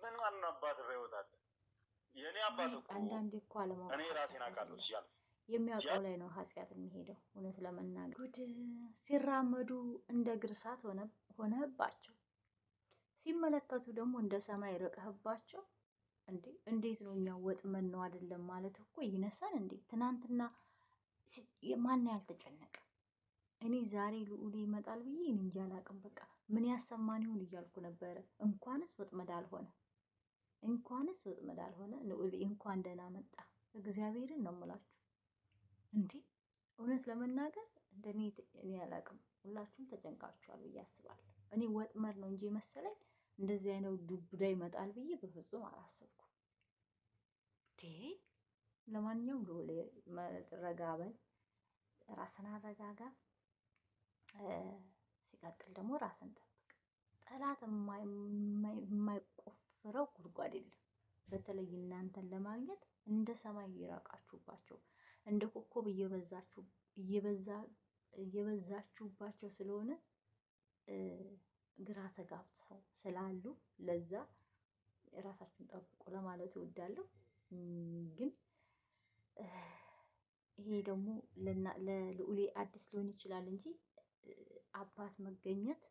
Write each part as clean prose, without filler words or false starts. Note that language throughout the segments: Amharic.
ምን ማን አባት በህይወት አለ? የኔ አባት እኮ አንዳንዴ እኮ አለማወቅ እኔ ራሴን አውቃለሁ ሲያል የሚያውቀው ላይ ነው ኃጢአት የሚሄደው። እውነት ለመናገር ጉድ ሲራመዱ እንደ ግርሳት ሆነባቸው፣ ሲመለከቱ ደግሞ እንደ ሰማይ ርቀህባቸው። እንዴት ነው እኛ ወጥመን ነው አይደለም ማለት እኮ ይነሳል እንዴ? ትናንትና ማን ያልተጨነቀ? እኔ ዛሬ ልዑል ይመጣል ብዬ እንጃ አላቅም። በቃ ምን ያሰማን ይሁን እያልኩ ነበረ። እንኳንስ ወጥመድ አልሆነ፣ እንኳንስ ወጥመድ አልሆነ። ልዑል እንኳን ደህና መጣ። እግዚአብሔርን ነው የምላችሁ። እንዴ እውነት ለመናገር እንደኔ እኔ አላቅም። ሁላችሁም ተጨንቃችኋል ብዬ አስባለሁ። እኔ ወጥመድ ነው እንጂ መሰለኝ እንደዚህ አይነት ዱብዳ ይመጣል ብዬ በፍጹም አላሰብኩም። ለማንኛውም ልዑል ረጋ በል፣ ራስን አረጋጋ። ሲቀጥል ደግሞ ራስን ጠብቅ። ጠላት የማይቆፍረው ጉድጓድ የለም። በተለይ እናንተን ለማግኘት እንደ ሰማይ እየራቃችሁባቸው፣ እንደ ኮከብ እየበዛችሁባቸው ስለሆነ ግራ ተጋብተው ስላሉ ለዛ ራሳችሁን ጠብቁ ለማለት እወዳለሁ። ግን ይሄ ደግሞ ለልዑሌ አዲስ ሊሆን ይችላል እንጂ አባት መገኘት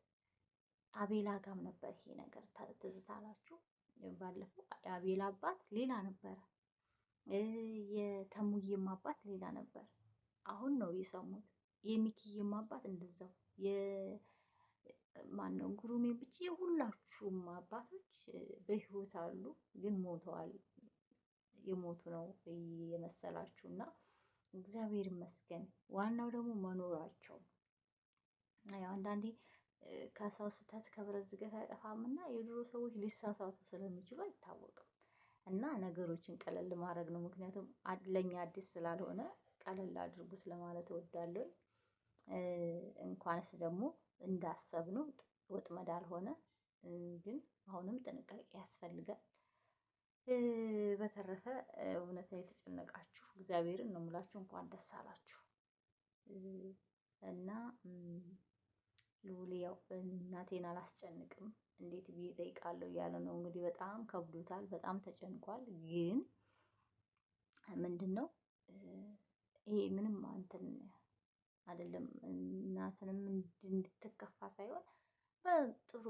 አቤላ ጋም ነበር ይሄ ነገር። ትዝታ አላችሁ? ባለፈው የአቤላ አባት ሌላ ነበረ፣ የተሙዬም አባት ሌላ ነበር። አሁን ነው የሰሙት። የሚኪዬም አባት እንደዛው፣ ማነው ጉሩሜ ብቻ የሁላችሁም አባቶች በህይወት አሉ፣ ግን ሞተዋል። የሞቱ ነው የመሰላችሁና እግዚአብሔር ይመስገን። ዋናው ደግሞ መኖራቸው። ያው አንዳንዴ ከሰው ስህተት ከብረት ዝገት አይጠፋምና የድሮ ሰዎች ሊሳሳቱ ስለሚችሉ አይታወቅም። እና ነገሮችን ቀለል ማድረግ ነው። ምክንያቱም ለኛ አዲስ ስላልሆነ ቀለል አድርጉት ለማለት እወዳለሁ። እንኳንስ ደግሞ እንዳሰብነው ወጥመድ አልሆነ፣ ግን አሁንም ጥንቃቄ ያስፈልጋል። በተረፈ እውነት የተጨነቃችሁ እግዚአብሔርን ነው የምላችሁ፣ እንኳን ደስ አላችሁ። እና ልዑል ያው እናቴን አላስጨንቅም እንዴት ብዬ እጠይቃለሁ እያለ ነው እንግዲህ። በጣም ከብዶታል፣ በጣም ተጨንቋል። ግን ምንድን ነው ይሄ ምንም እንትን አይደለም። እናትንም እንድትከፋ ሳይሆን በጥሩ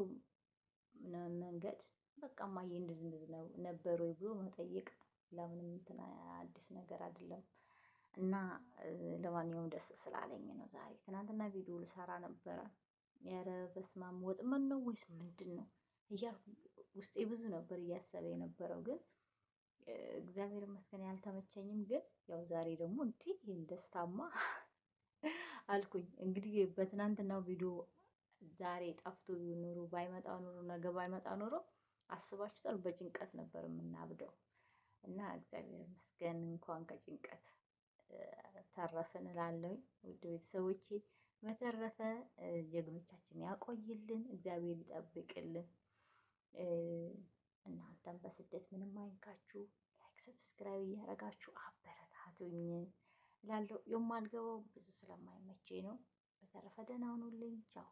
መንገድ በቃ እማዬ እንደዚህ ነው ነበር ወይ ብሎ መጠየቅ ለምንም እንትን አዲስ ነገር አይደለም። እና ለማንኛውም ደስ ስላለኝ ነው ዛሬ። ትናንትና ቪዲዮ ልሰራ ነበረ። ኧረ በስመ አብ ወጥመድ ነው ወይስ ምንድን ነው እያልኩ ውስጤ ብዙ ነበር እያሰበ የነበረው። ግን እግዚአብሔር ይመስገን ያልተመቸኝም። ግን ያው ዛሬ ደግሞ እንዲህ ይህን ደስታማ አልኩኝ። እንግዲህ በትናንትናው ቪዲዮ ዛሬ ጠፍቶ ኑሮ ባይመጣ ኑሮ ነገ ባይመጣ ኑሮ አስባችሁታል? በጭንቀት ነበር የምናብደው። እና እግዚአብሔር ይመስገን እንኳን ከጭንቀት ተረፍን እላለሁ ውድ ቤተሰቦቼ። በተረፈ ጀግኖቻችን ያቆይልን፣ እግዚአብሔር ይጠብቅልን። እናንተም በስደት ምንም አይንካችሁ። ላይክ ሰብስክራይብ እያደረጋችሁ አበረታቱኝ እላለሁ። የማልገባው ብዙ ስለማይመቸኝ ነው። በተረፈ ደህና ሁኑልኝ። ቻው